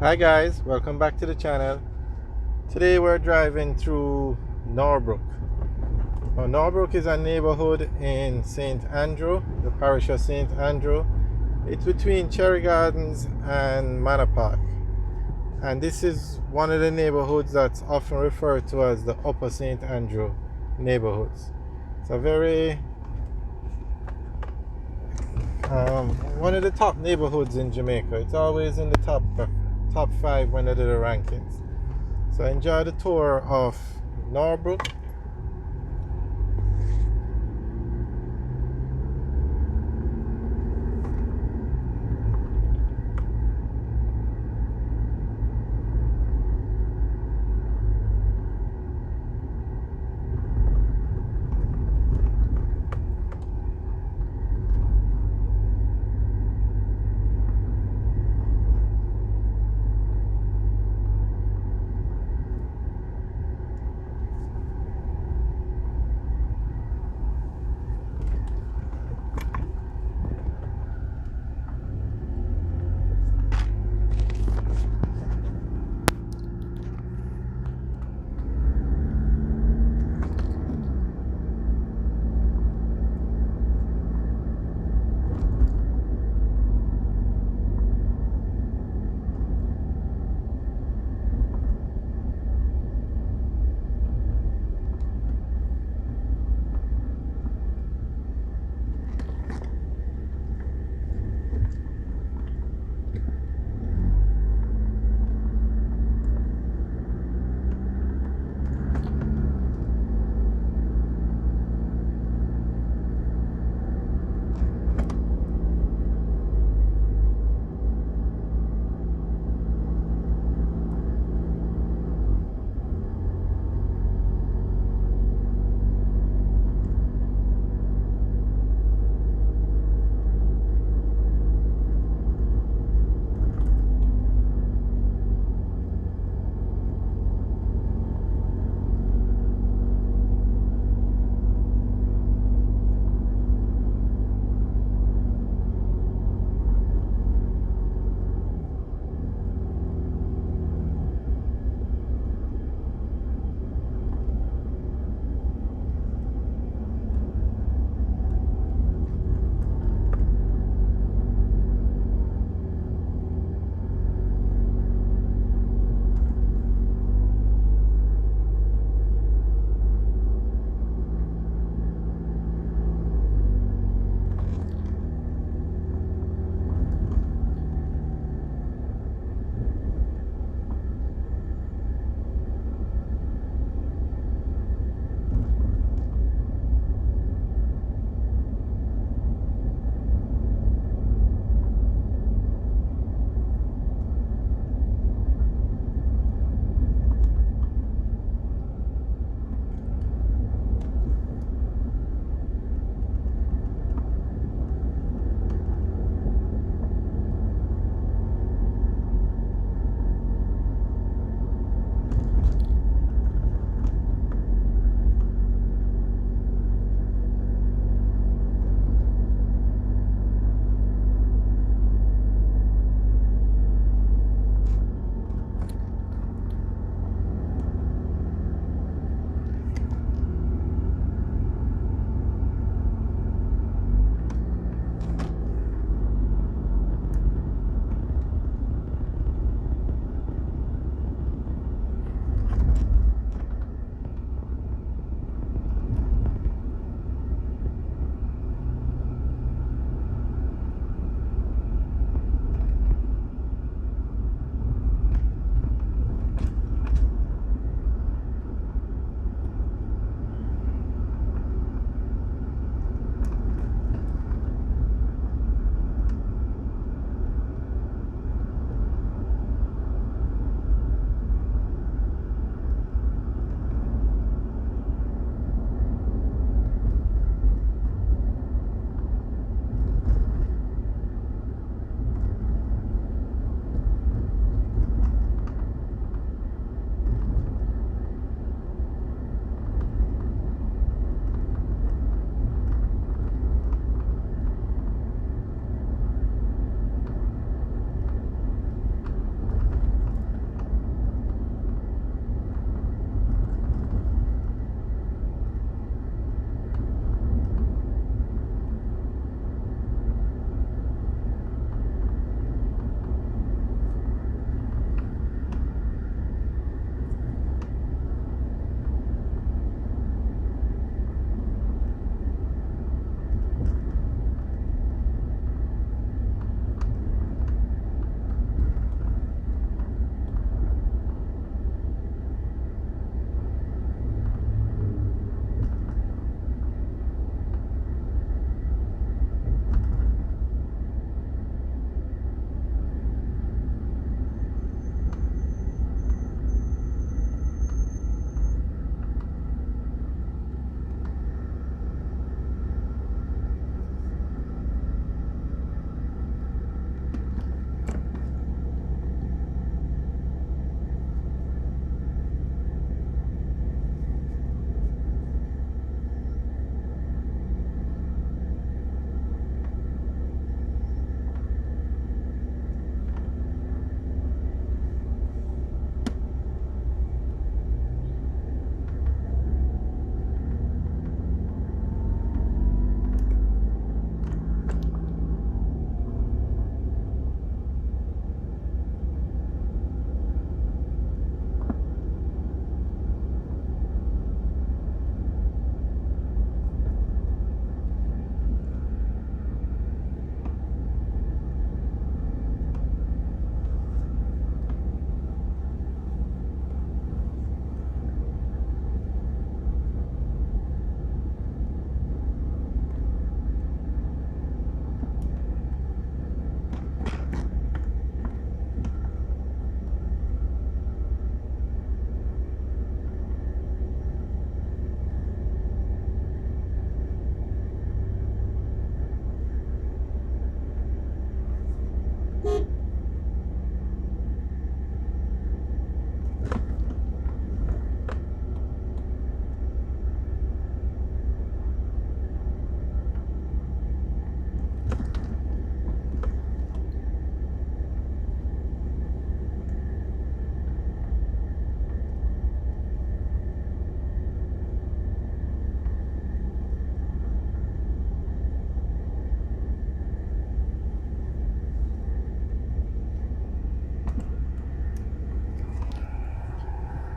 Hi guys, welcome back to the channel. Today we're driving through Norbrook. Now, Norbrook is a neighborhood in St. Andrew, the parish of St. Andrew. It's between Cherry Gardens and Manor Park. And this is one of the neighborhoods that's often referred to as the Upper St. Andrew neighborhoods. It's a very one of the top neighborhoods in Jamaica. It's always in the top five when they do the rankings. So enjoy the tour of Norbrook.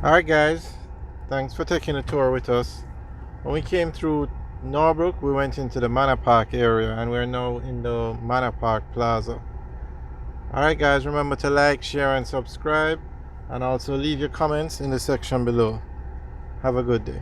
Alright guys, thanks for taking a tour with us. When we came through Norbrook, we went into the Manor Park area and we're now in the Manor Park Plaza. Alright guys, remember to like, share and subscribe, and also leave your comments in the section below. Have a good day.